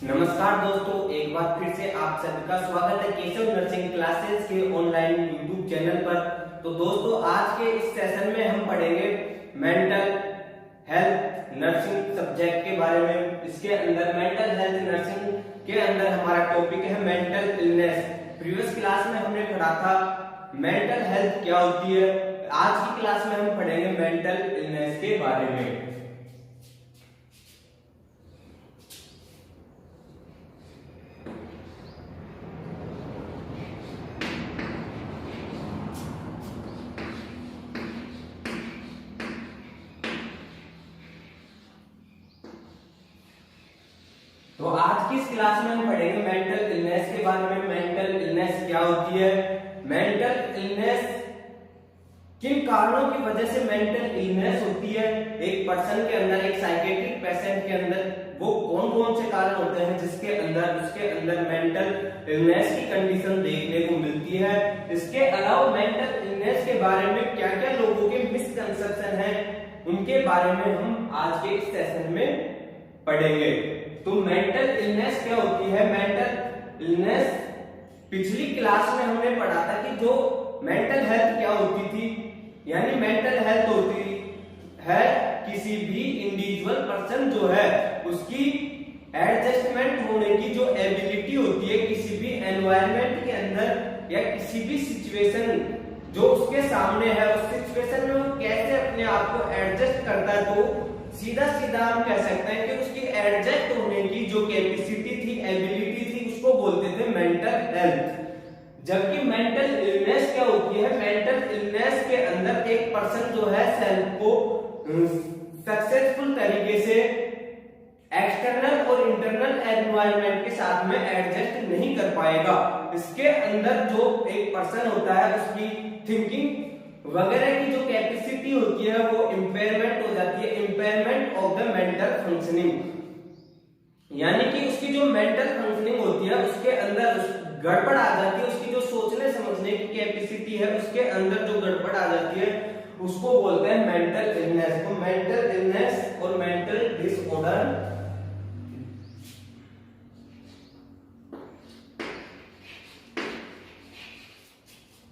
नमस्कार दोस्तों, एक बार फिर से आप सभी का स्वागत है केशव नर्सिंग क्लासेस के ऑनलाइन यूट्यूब चैनल पर। तो दोस्तों, आज के इस सेशन में हम पढ़ेंगे मेंटल हेल्थ नर्सिंग सब्जेक्ट के बारे में। इसके अंदर मेंटल हेल्थ नर्सिंग के अंदर हमारा टॉपिक है मेंटल इलनेस। प्रीवियस क्लास में हमने पढ़ा था मेंटल हेल्थ क्या होती है। आज की क्लास में हम पढ़ेंगे मेंटल इलनेस के बारे में। तो आज की इस क्लास में हम पढ़ेंगे मेंटल इलनेस के बारे में। मेंटल इलनेस क्या होती है, मेंटल इलनेस किन कारणों की वजह से मेंटल इलनेस होती है, एक पर्सन के अंदर, एक साइकेट्रिक पेशेंट के अंदर वो कौन कौन से कारण होते हैं जिसके अंदर उसके अंदर मेंटल इलनेस की कंडीशन देखने को मिलती है। इसके अलावा मेंटल इलनेस के बारे में क्या क्या लोगों के मिसकंसेप्शन हैं उनके बारे में हम आज के इस सेशन में पढ़ेंगे। तो मेंटल इलनेस क्या होती है, मेंटल इलनेस पिछली क्लास में हमने पढ़ा था कि जो मेंटल हेल्थ क्या होती थी, यानी मेंटल हेल्थ होती है किसी भी इंडिविजुअल पर्सन जो है उसकी एडजस्टमेंट होने की जो एबिलिटी होती है किसी भी एनवायरनमेंट के अंदर या किसी भी सिचुएशन जो उसके सामने है उस सिचुएशन में वो कैसे अपने आप को एडजस्ट करता है। तो सीधा सीधा हम कह सकते हैं कि उसकी एडजस्ट होने की जो कैपेसिटी थी, एबिलिटी थी, उसको बोलते थे मेंटल हेल्थ। जबकि मेंटल इलनेस क्या होती है, मेंटल इलनेस के अंदर एक पर्सन जो है सेल्फ को सक्सेसफुल तरीके से एक्सटर्नल और इंटरनल एनवायरनमेंट के साथ में एडजस्ट नहीं कर पाएगा। इसके अंदर जो एक पर्सन होता है उसकी थिंकिंग वगैरह की जो कैपेसिटी होती है वो इंपेयरमेंट हो जाती है, impairment of the mental functioning, यानी कि उसकी जो मेंटल फंक्शनिंग होती है उसके अंदर गड़बड़ आ जाती है। उसकी जो सोचने समझने की कैपेसिटी है उसके अंदर जो गड़बड़ आ जाती है उसको बोलते हैं मेंटल इलनेस। तो मेंटल इलनेस और मेंटल डिसऑर्डर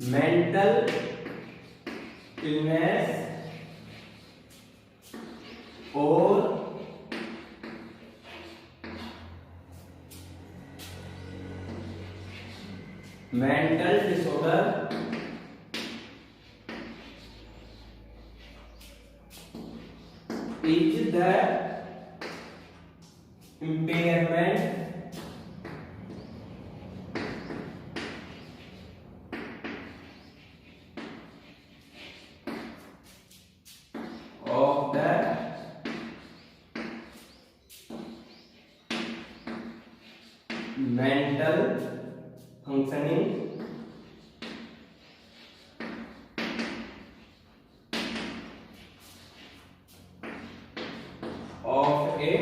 मेंटल इलनेस और mental disorder is the impairment of the mental functioning of a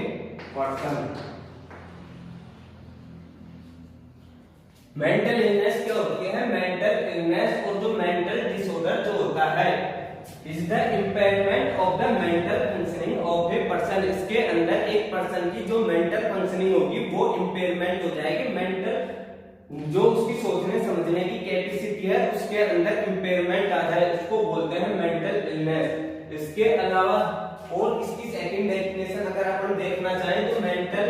person। Mental illness क्या होती है, मेंटल इलनेस और जो मेंटल डिसऑर्डर जो होता है is the impairment of the mental functioning of a person. इसके अंदर एक पर्सन की जो मेंटल फंक्शनिंग होगी वो इम्पेयरमेंट हो जाएगी, मेंटल जो उसकी सोचने समझने की कैपेसिटी है उसके अंदर इम्पेयरमेंट आ जाए, उसको बोलते हैं मेंटल इलनेस। इसके अलावा और इसकी सेकंड डेफिनेशन अगर अपन देखना चाहें तो mental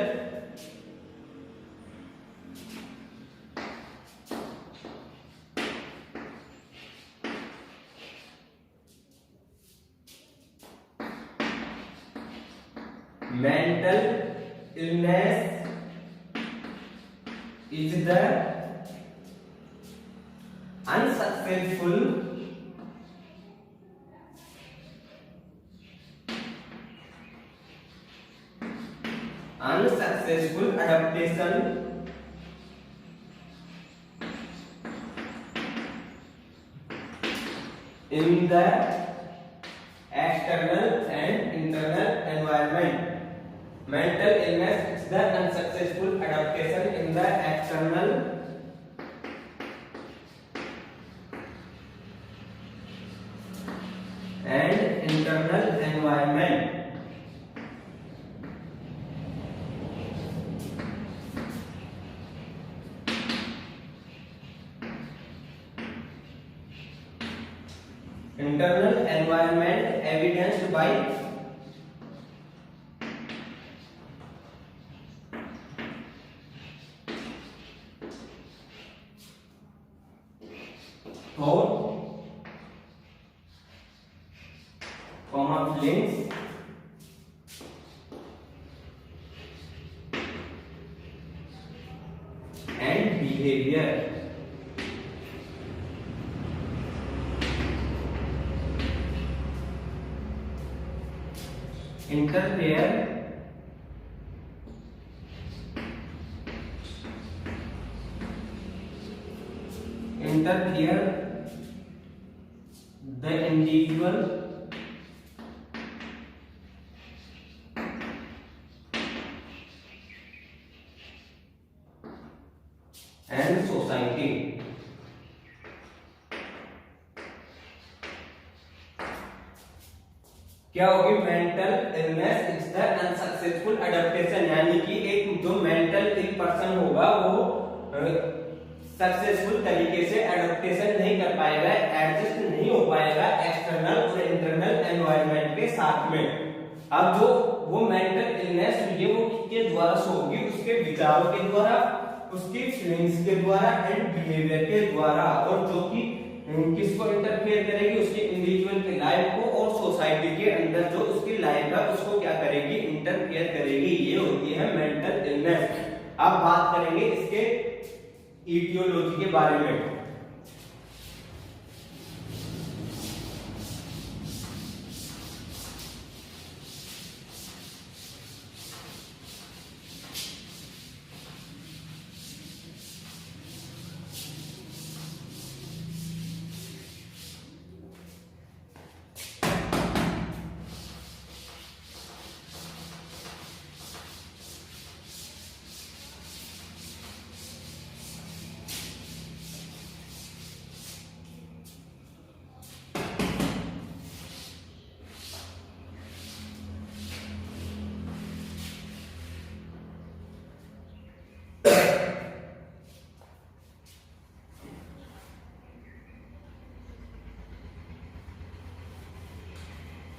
illness is the unsuccessful adaptation in the external and internal environment। Mental illness is the unsuccessful adaptation in the external and internal environment। Internal environment evidenced by feelings and behavior. Interfere the individual and society. क्या होगी? Mental illness is the unsuccessful adaptation, यानी कि एक जो mental ill person होगा वो successful तरीके से एडेप्टेशन नहीं कर पाएगा, एडजस्ट नहीं हो पाएगा एक्सटर्नल और इंटरनल एनवायरनमेंट के साथ में। अब जो वो मेंटल इलनेस हुई है वो किसके द्वारा होगी? उसके विचारों के द्वारा, उसकी फीलिंग्स के द्वारा एंड बिहेवियर के द्वारा, और जो कि किसको इंटरफेयर करेगी? उसके इंडिविजुअल की लाइफ को और सोसाइटी के अंदर जो उसकी लाइफ है उसको क्या करेगी? इंटरफेयर करेगी। ये होती है मेंटल इलनेस। अब बात करेंगे इसके इटियोलॉजी के बारे में।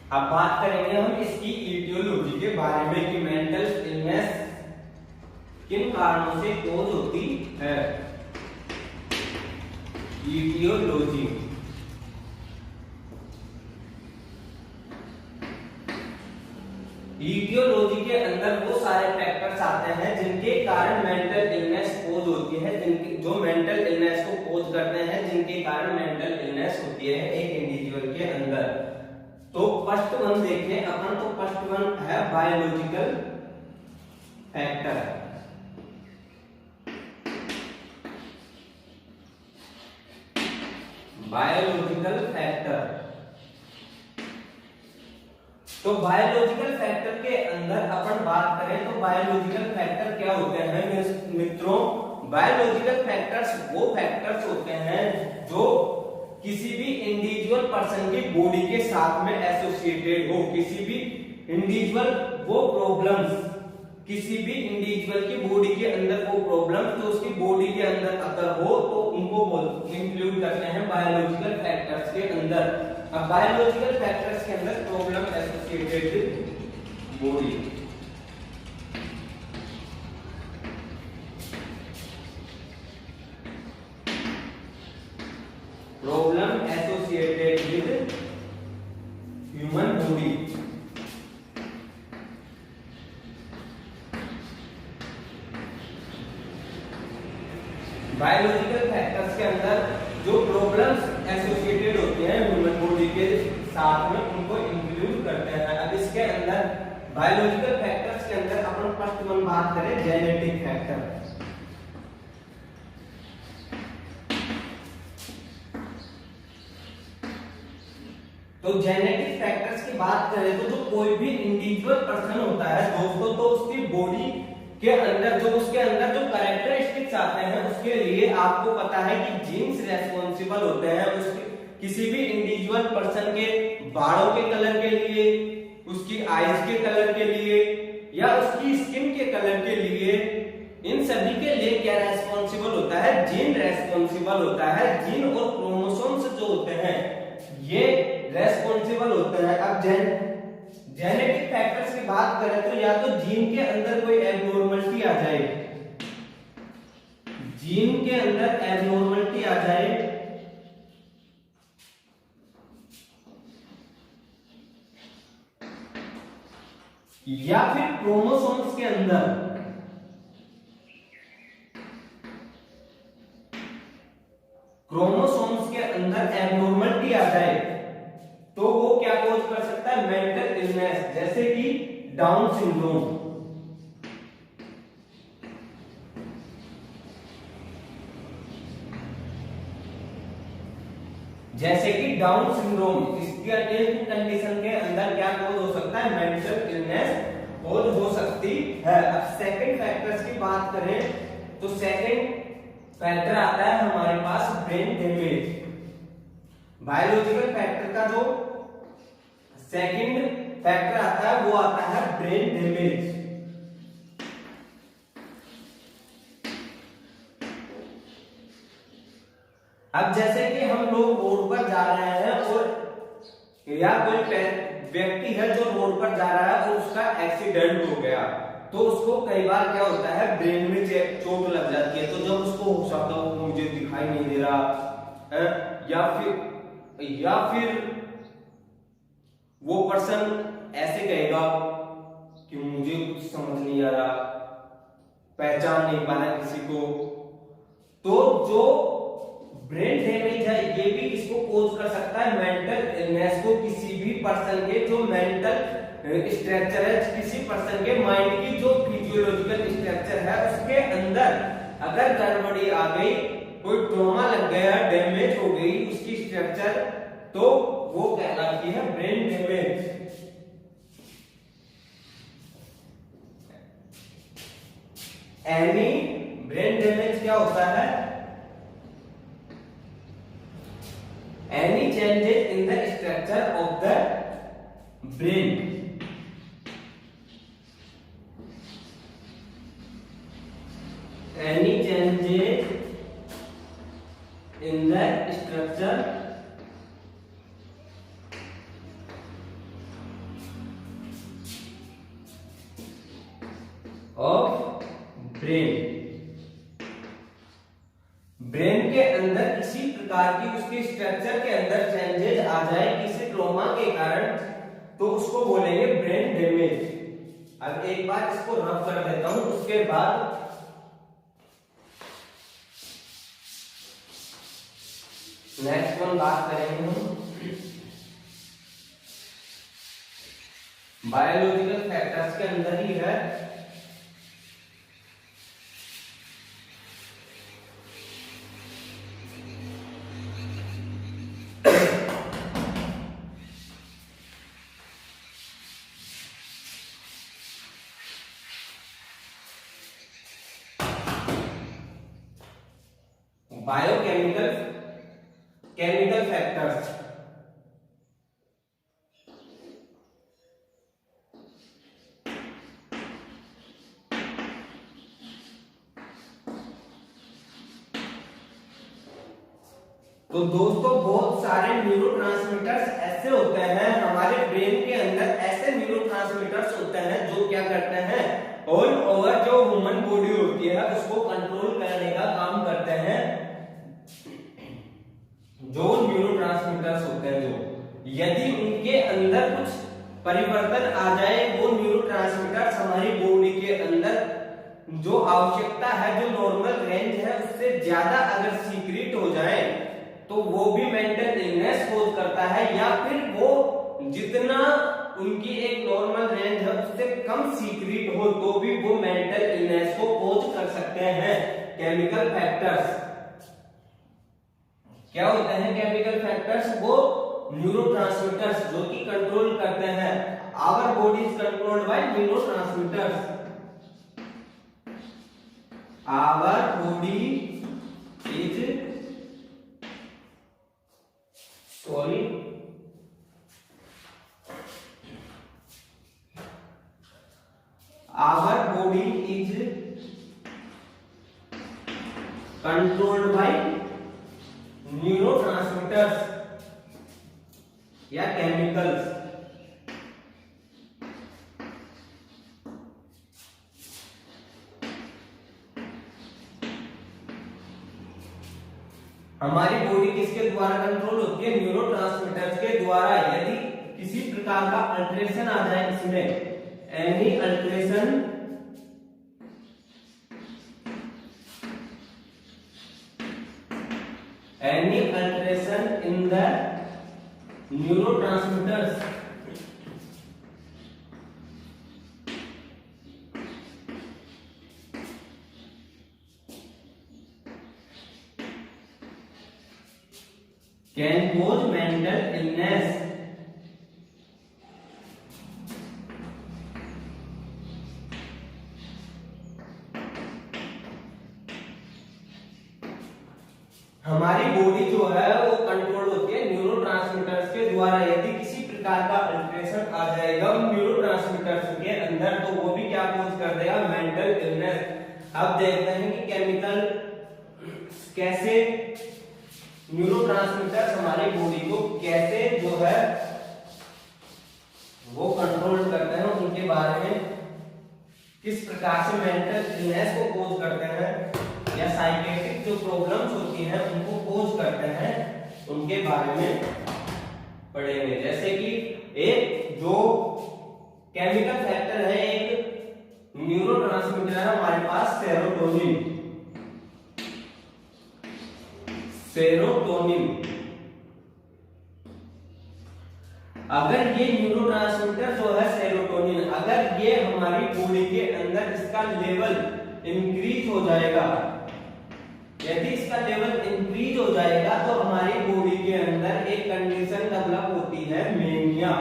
अब बात करेंगे हम इसकी इटियोलॉजी के बारे में कि मेंटल इलनेस किन कारणों से कोज होती है। इटियोलॉजी इटियोलॉजी के अंदर वो सारे फैक्टर्स आते हैं जिनके कारण मेंटल इलनेस कोज होती है, जिनके जो मेंटल इलनेस को कोज करते हैं, जिनके कारण मेंटल इलनेस होती है एक इंडिविजुअल के अंदर। तो फर्स्ट वन देखें अपन, तो फर्स्ट वन है बायोलॉजिकल फैक्टर। बायोलॉजिकल फैक्टर, तो बायोलॉजिकल फैक्टर के अंदर अपन बात करें तो बायोलॉजिकल फैक्टर क्या होते हैं मित्रों? बायोलॉजिकल फैक्टर्स वो फैक्टर्स होते हैं जो किसी भी इंडिविजुअल पर्सन की बॉडी के साथ में एसोसिएटेड हो। किसी भी इंडिविजुअल वो प्रॉब्लम्स, किसी भी इंडिविजुअल की बॉडी के अंदर वो प्रॉब्लम्स जो उसकी बॉडी के अंदर अगर हो तो उनको इंक्लूड करते हैं बायोलॉजिकल फैक्टर्स के अंदर। अब बायोलॉजिकल फैक्टर्स के अंदर problem associated with body, problem associated with human body. Biological factors के अंदर जो प्रॉब्लम्स एसोसिएटेड होती हैं ह्यूमन बॉडी के साथ में उनको इंक्लूड करते हैं। अब इसके अंदर बायोलॉजिकल फैक्टर्स के अंदर अपन फर्स्ट वन बात करें जेनेटिक फैक्टर। तो जेनेटिक फैक्टर्स की बात करें तो जो कोई भी इंडिविजुअल पर्सन होता है दोस्तों, तो उसकी बॉडी के अंदर जो उसके अंदर जो कैरेक्टरिस्टिक्स आते हैं उसके लिए आपको पता है कि जीन्स रेस्पॉन्सिबल होते हैं उसके किसी भी इंडिविजुअल पर्सन के बालों के कलर के लिए, उसकी आईज के कलर के लिए या उसकी स्किन के कलर के लिए, इन सभी के लिए क्या रेस्पॉन्सिबल होता है? जीन रेस्पॉन्सिबल होता है। जीन और क्रोमोसोम्स जो होते हैं ये रेस्पॉन्सिबल होता है। अब जेनेटिक फैक्टर्स की बात करें तो या तो जीन के अंदर कोई एबनॉर्मलिटी आ जाए, जीन के अंदर एबनॉर्मलिटी आ जाए, या फिर क्रोमोसोम्स के अंदर एबनॉर्मलिटी आ जाए, तो वो क्या कॉज कर सकता है, मेंटल इलनेस, जैसे कि डाउन सिंड्रोम। जैसे कि डाउन सिंड्रोम, इसकी कंडीशन के अंदर क्या कॉज हो सकता है, मेंटल इलनेस कॉज हो सकती है। अब सेकंड फैक्टर्स की बात करें तो सेकंड फैक्टर आता है हमारे पास ब्रेन डैमेज। बायोलॉजिकल फैक्टर का जो सेकंड फैक्टर आता है वो आता है ब्रेन डैमेज। अब जैसे कि हम लोग रोड पर जा रहे हैं और या कोई व्यक्ति है जो रोड पर जा रहा है और उसका एक्सीडेंट हो गया, तो उसको कई बार क्या होता है, ब्रेन में चोट लग जाती है। तो जब उसको शब्द मुझे दिखाई नहीं दे रहा है, या फिर वो पर्सन ऐसे कहेगा कि मुझे कुछ समझ नहीं आ रहा, पहचान नहीं पा रहा किसी को, तो जो ब्रेन डैमेज है ये भी इसको कोज कर सकता है मेंटल इलनेस को। किसी भी पर्सन के जो मेंटल स्ट्रक्चर है, किसी पर्सन के माइंड की जो फिजियोलॉजिकल स्ट्रक्चर है उसके अंदर अगर गड़बड़ी आ गई, कोई ट्रॉमा लग गया, डैमेज हो गई उसकी स्ट्रक्चर, तो वो कहलाती है brain damage. Any brain damage क्या होता है, any changes in the structure of the brain, any changes in the structure of brain, brain के अंदर किसी प्रकार की उसके स्ट्रक्चर के अंदर चेंजेस आ जाए किसी ट्रॉमा के कारण, तो उसको बोलेंगे ब्रेन डैमेज। अब एक बार इसको रफ कर देता हूं, उसके बाद नेक्स्ट वन बात करेंगे हम बायोलॉजिकल फैक्टर्स के अंदर ही है केमिकल फैक्टर्स। तो दोस्तों बहुत सारे न्यूरोट्रांसमीटर्स ऐसे होते हैं हमारे ब्रेन के अंदर, ऐसे न्यूरोट्रांसमीटर्स होते हैं जो क्या करते हैं, ऑल ओवर जो ह्यूमन बॉडी होती है उसको कंट्रोल करने का काम करते हैं। जो न्यूरोट्रांसमीटर्स होते हैं, जो यदि उनके अंदर कुछ परिवर्तन आ जाए, वो न्यूरोट्रांसमीटर्स हमारी बॉडी के अंदर जो आवश्यकता है, जो नॉर्मल रेंज है उससे ज्यादा अगर सीक्रेट हो जाए तो वो भी मेंटल इलनेस कोज करता है, या फिर वो जितना उनकी एक नॉर्मल रेंज है उससे कम सीक्रेट हो तो भी वो मेंटल इलनेस को कोज कर सकते हैं। केमिकल फैक्टर्स क्या होते हैं, केमिकल फैक्टर्स वो न्यूरोट्रांसमीटर्स जो कि कंट्रोल करते हैं। Our body is controlled by neurotransmitters, our body is our body is controlled by neurotransmitters, या केमिकल्स। हमारी बॉडी किसके द्वारा कंट्रोल होती है? न्यूरोट्रांसमीटर्स के द्वारा। यदि किसी प्रकार का अल्टरेशन आ जाए इसमें, any alteration in the neurotransmitters can cause mental illness। हमारी बॉडी जो है वो कंट्रोल होती है न्यूरोट्रांसमीटर्स के द्वारा। यदि किसी प्रकार का अल्टरेशन आ जाएगा न्यूरोट्रांसमीटर्स के अंदर, तो वो भी क्या कॉज कर देगा? Mental illness. अब देखते हैं कि केमिकल कैसे न्यूरोट्रांसमीटर्स हमारी बॉडी को कैसे जो है वो कंट्रोल करते हैं, उनके बारे में, किस प्रकार से मेंटल इलनेस को कोज करते हैं या साइकेट्रिक जो प्रॉब्लम्स होती हैं उनको कोज करते हैं, उनके बारे में पढ़ेंगे। जैसे कि एक जो केमिकल फैक्टर है, एक न्यूरोट्रांसमीटर है हमारे पास, सेरोटोनिन। अगर ये न्यूरोट्रांसमीटर जो है सेरोटोनिन, अगर ये हमारी बॉडी के अंदर इसका लेवल इंक्रीज हो जाएगा, यदि इसका लेवल इंक्रीज हो जाएगा तो हमारी बॉडी के अंदर एक कंडीशन डेवलप होती है, मेनिया।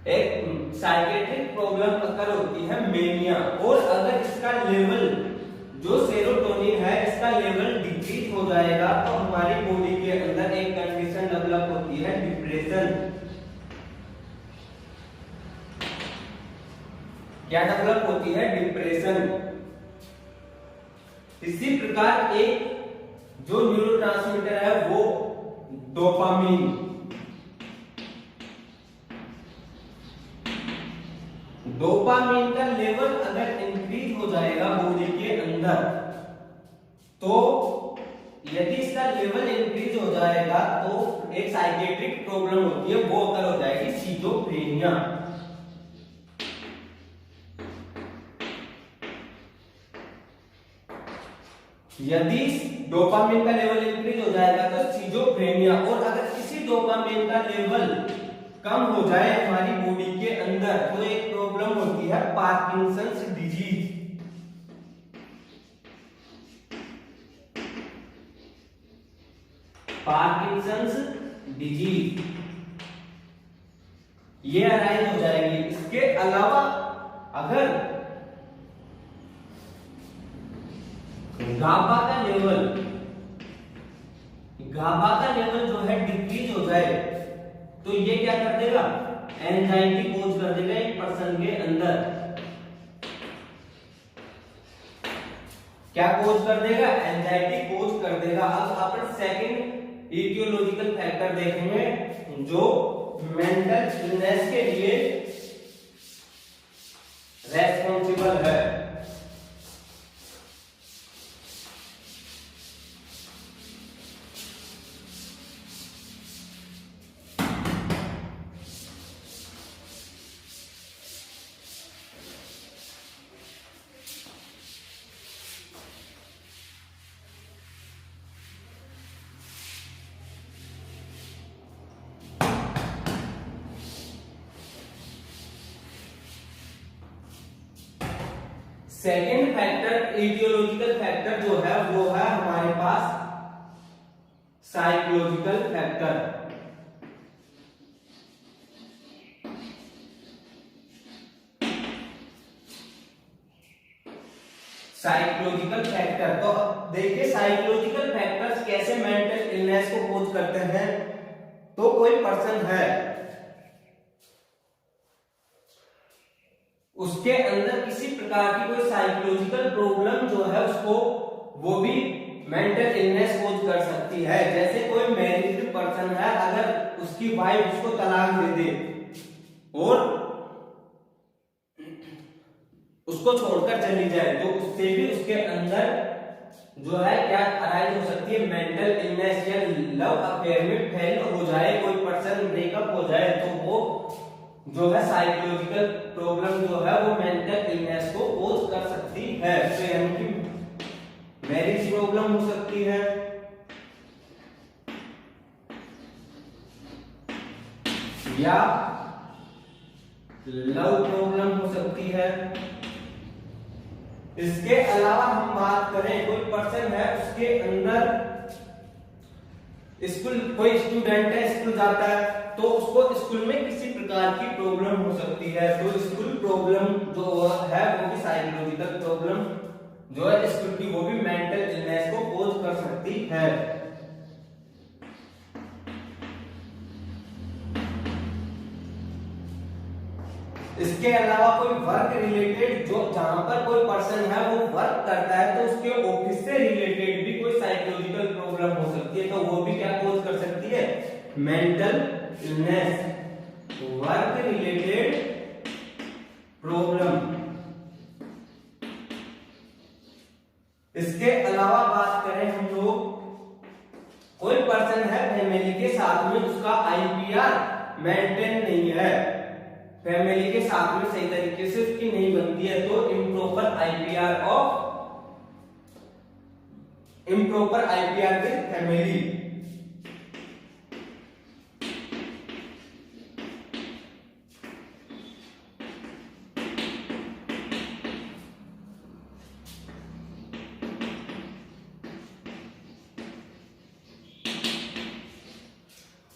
एक साइकेट्रिक प्रॉब्लम अकर होती है, मेनिया। और अगर इसका लेवल जो सेरोटोनिन है इसका लेवल डिक्रीज हो जाएगा तो हमारी बॉडी के अंदर एक कंडीशन डेवलप होती है, डिप्रेशन। क्या डेवलप होती है? डिप्रेशन। इसी प्रकार एक जो न्यूरोट्रांसमीटर है वो डोपामिन। डोपामिन का लेवल अगर इंक्रीज हो जाएगा बॉडी के अंदर, तो यदि इसका लेवल इंक्रीज हो जाएगा तो एक साइकेट्रिक प्रॉब्लम होती है, वो अगर हो जाएगी सिजोफ्रेनिया। यदि डोपामिन का लेवल इंक्रीज हो जाएगा तो सिजोफ्रेनिया। और अगर किसी डोपामिन का लेवल कम हो जाए हमारी बॉडी के अंदर तो एक प्रॉब्लम होती है, पार्किंसंस डिजीज। पार्किंसंस डिजीज ये अराइज हो जाएगी। इसके अलावा अगर गाबा का लेवल जो है डिक्रीज हो जाए तो ये क्या कर देगा? एंजाइटी कोज कर देगा एक पर्सन के अंदर। क्या कोज कर देगा? एंजाइटी कोज कर देगा। अब अपन सेकंड इटियोलॉजिकल फैक्टर देखेंगे जो मेंटल इलनेस के लिए रेस्पॉन्सिबल है। सेकेंड फैक्टर, इडियोलॉजिकल फैक्टर जो है वो है हमारे पास साइकोलॉजिकल फैक्टर। साइकोलॉजिकल फैक्टर, तो देखिए साइकोलॉजिकल फैक्टर्स कैसे मेंटल इलनेस को कोज करते हैं। तो कोई पर्सन है, उसके अंदर किसी प्रकार की कोई साइकोलॉजिकल प्रॉब्लम जो है उसको वो भी मेंटल इलनेस कोज कर सकती है। जैसे कोई मैरिड पर्सन है, अगर उसकी वाइफ उसको तलाक दे दे और उसको छोड़कर चली जाए, तो उससे भी उसके अंदर जो है क्या अराइज हो सकती है, मेंटल इलनेस या लव अफेयर में फेल हो जाए, कोई पर्सन ब्रेकअप हो जाए, तो वो जो है साइकोलॉजिकल प्रॉब्लम जो है वो मेंटल इलनेस को कोज कर सकती है। तो यानी कि मैरिज प्रॉब्लम हो सकती है, या लव प्रॉब्लम हो सकती है। इसके अलावा हम बात करें, कोई पर्सन है उसके अंदर स्कूल, कोई स्टूडेंट है स्कूल जाता है, तो उसको स्कूल में किसी प्रकार की प्रॉब्लम हो सकती है। तो स्कूल प्रॉब्लम जो है वो भी साइकोलॉजिकल प्रॉब्लम जो है स्कूल की, वो भी मेंटल इलनेस को कोज कर सकती है। इसके अलावा कोई वर्क रिलेटेड, जो जहां पर कोई पर्सन है वो वर्क करता है, तो उसके ऑफिस से रिलेटेड भी कोई साइकोलॉजिकल प्रॉब्लम हो सकती है, तो वो भी क्या कोज कर सकती है, mental illness, work related problem. इसके अलावा बात करें हम लोग, कोई पर्सन है फैमिली के साथ में उसका आईपीआर मेंटेन नहीं है, फैमिली के साथ में सही तरीके से उसकी नहीं बनती है, तो इम्प्रॉपर आईपीआर विद फैमिली।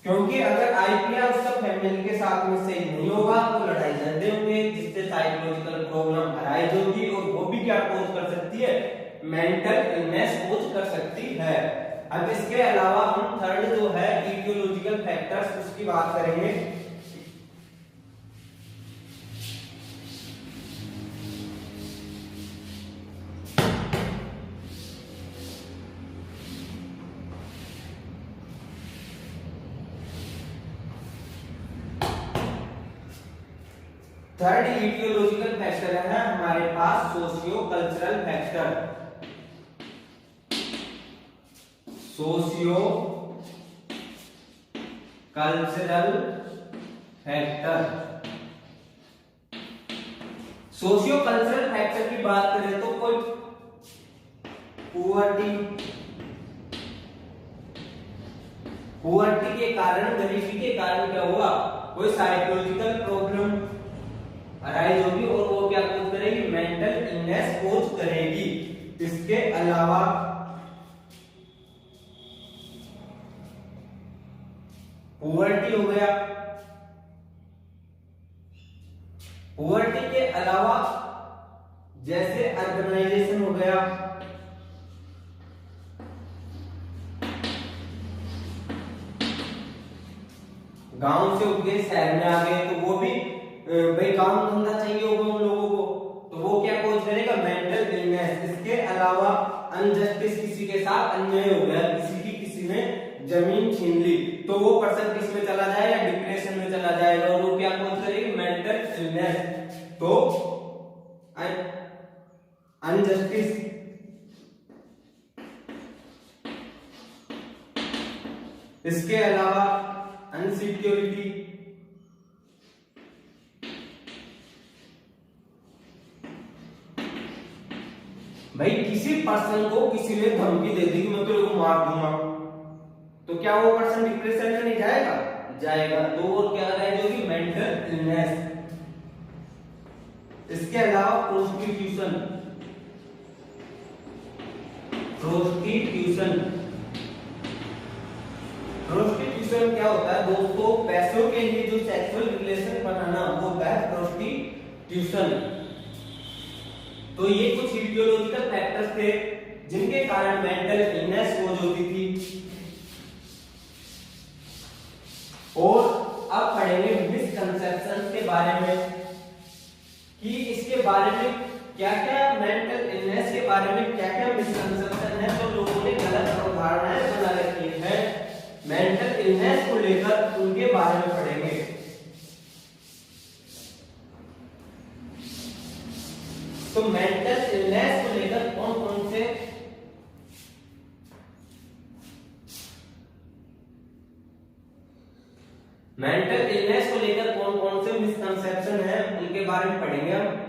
क्योंकि अगर आईपीआर उसका फैमिली के साथ में सही नहीं होगा तो लड़ाई झगड़े होंगे, जिससे साइकोलॉजिकल प्रॉब्लम अराइज होगी, और वो भी क्या कोज कर सकती है, मेंटल इलनेस कोज कर सकती है। अब इसके अलावा हम थर्ड जो है इटियोलॉजिकल फैक्टर्स, उसकी बात करेंगे। थर्ड इटियोलॉजिकल फैक्टर है हमारे पास socio cultural factor. Socio cultural factor, socio cultural factor की बात करें तो कोई पुअर्टी के कारण, गरीबी के कारण क्या हुआ, कोई साइकोलॉजिकल प्रॉब्लम अराइज होगी, और वो क्या कोज करेगी, मेंटल इलनेस कोज करेगी। इसके अलावा पुअर्टी हो गया, पुअर्टी के अलावा जैसे अर्बनाइजेशन हो गया, गांव से उठ के शहर में आ गए, तो वो भी भाई काम धंधा चाहिए होगा उन लोगों को, तो वो क्या कोज करेगा, मेंटल इलनेस। इसके अलावा अनजस्टिस, किसी के साथ अन्याय हो गया, किसी ने जमीन छीन ली, तो वो पर्सन किस में चला जाएगा, डिप्रेशन में चला जाएगा, और वो क्या कोज करेगी, मेंटल इलनेस। तो अनजस्टिस, इसके अलावा अनसिक्योरिटी, भाई किसी पर्सन को किसी ने धमकी दे दी कि मैं तेरे को मार दूंगा, तो क्या वो पर्सन डिप्रेशन में नहीं जाएगा, जाएगा, तो वो क्या रहेगी, मेंटल इलनेस। इसके अलावा प्रोस्टिट्यूशन, प्रोस्टिट्यूशन क्या होता है दोस्तों, पैसों के लिए जो सेक्सुअल रिलेशन बनाना वो होता है प्रोस्टिट्यूशन। तो ये कुछ इटियोलॉजिकल फैक्टर्स थे जिनके कारण मेंटल इलनेस कोज होती थी। और अब पढ़ेंगे मिसकंसेप्शन के बारे में कि इसके बारे में क्या क्या मेंटल इलनेस के बारे में क्या क्या मिसकंसेप्शन है तो लोगों ने गलत अवधारणाएं बना रखी है मेंटल इलनेस को लेकर, उनके बारे में पढ़ेंगे। तो मेंटल इलनेस को लेकर कौन कौन से मिसकंसेप्शन है उनके बारे में पढ़ेंगे हम।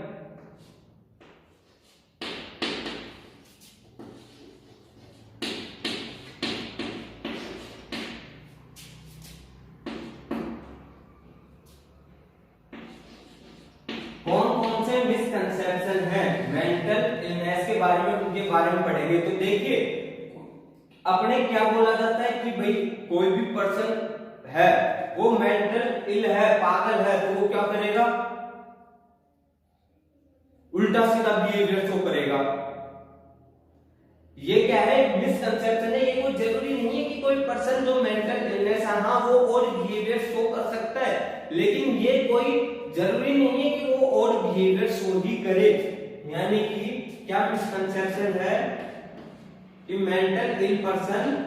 कौन कौन से मिसकंसेप्शन है मेंटल इलनेस के बारे में, उनके बारे में पढ़ेंगे। तो देखिए, अपने क्या बोला जाता है कि भाई कोई भी पर्सन है वो मेंटल इल है, पागल है, तो वो क्या करेगा, उल्टा सीधा बिहेवियर शो करेगा। ये क्या है, मिसकंसेप्शन है। ये कोई जरूरी नहीं है कि कोई पर्सन जो मेंटल इलनेस है हाँ वो और बिहेवियर शो कर सकता है, लेकिन ये कोई जरूरी नहीं है कि वो और बिहेवियर शो ही करे। यानी कि क्या मिसकंसेप्शन है कि mental ill person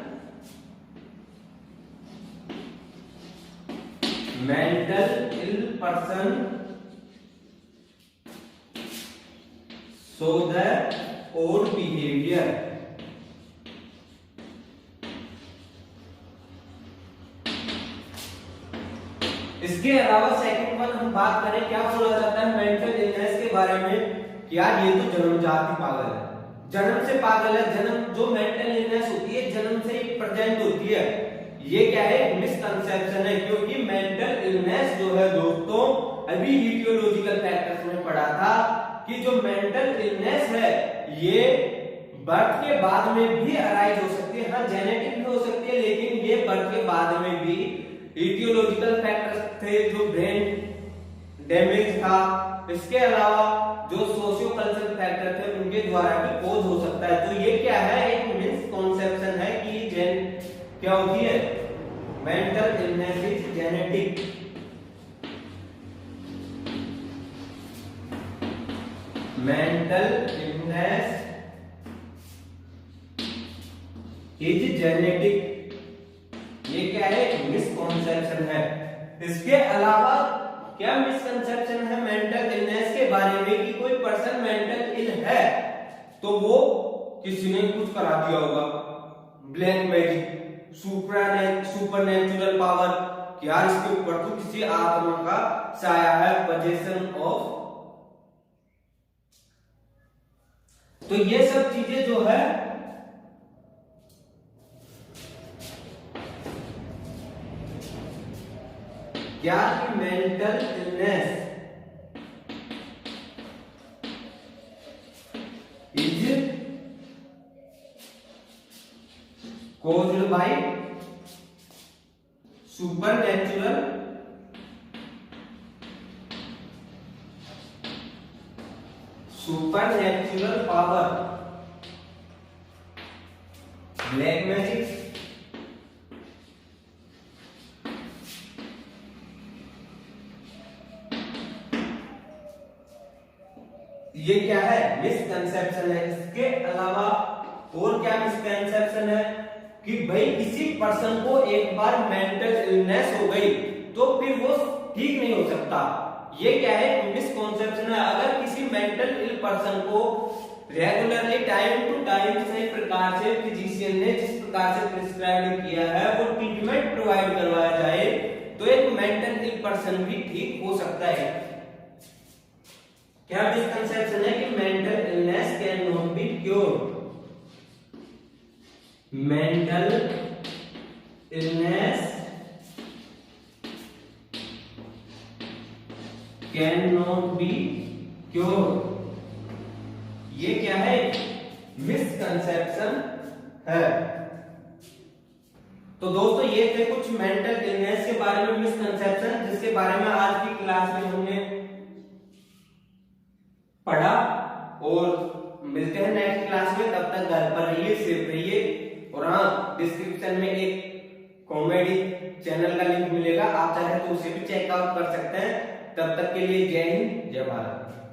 show the odd behavior। इसके अलावा सेकंड वन हम बात करें, क्या बोला जाता है मेंटल इलनेस के बारे में, क्या ये तो जन्मजात ही पागल है, जन्म से पागल है। जन्म जो मेंटल इलनेस होती है जन्म से ही प्रेजेंट होती है। ये क्या है, मिसकंसेप्शन है, क्योंकि मेंटल इलनेस जो है दोस्तों, अभी इटियोलॉजिकल फैक्टर्स में पढ़ा था कि जो मेंटल इलनेस है ये बर्थ के बाद में भी अराइज हो सकती है। हाँ, जेनेटिक भी हो सकती है, लेकिन ये बर्थ के बाद में भी इटियोलॉजिकल फैक्टर्स थे, जो ब्रेन डैमेज था, इसके अलावा जो सोशियो कल्चरल फैक्टर थे उनके द्वारा भी कोज हो सकता है। तो ये क्या है, एक मिसकंसेप्शन है कि क्या होती है, mental illness is genetic. Mental illness is genetic, ये क्या है, मिसकंसेप्शन है। इसके अलावा क्या मिसकंसेप्शन है मेंटल इलनेस के बारे में कि कोई पर्सन मेंटल इल है तो वो किसी ने कुछ करा दिया होगा, ब्लैक मैजिक, सुपरनेचुरल पावर, क्या इसके ऊपर तो किसी आत्मा का साया है, पोजेशन ऑफ। तो ये सब चीजें जो है क्या कि mental illness is caused by supernatural power, black magic, ये क्या है, मिसकंसेप्शन है। इसके अलावा और क्या मिसकंसेप्शन है कि भाई किसी पर्सन को एक बार मेंटल इलनेस हो गई तो फिर वो ठीक नहीं हो सकता। ये क्या है, मिसकंसेप्शन है। अगर किसी मेंटल इल पर्सन को रेगुलरली टाइम टू टाइम सही प्रकार से फिजिशियन ने जिस प्रकार से प्रिस्क्राइब किया है वो ट्रीटमेंट प्रोवाइड करवाया जाए तो एक मेंटल इल पर्सन भी ठीक हो सकता है। क्या मिसकंसेप्शन है कि mental illness can not be cured. Mental illness can not be cured, ये क्या है, मिसकंसेप्शन है। तो दोस्तों ये थे कुछ मेंटल इलनेस के बारे में मिसकंसेप्शन, जिसके बारे में आज की क्लास में हमने पढ़ा। और मिलते हैं नेक्स्ट क्लास में, तब तक घर पर रहिए, सेफ रहिए। और हाँ, डिस्क्रिप्शन में एक कॉमेडी चैनल का लिंक मिलेगा, आप चाहे तो उसे भी चेकआउट कर सकते हैं। तब तक के लिए जय हिंद, जय भारत।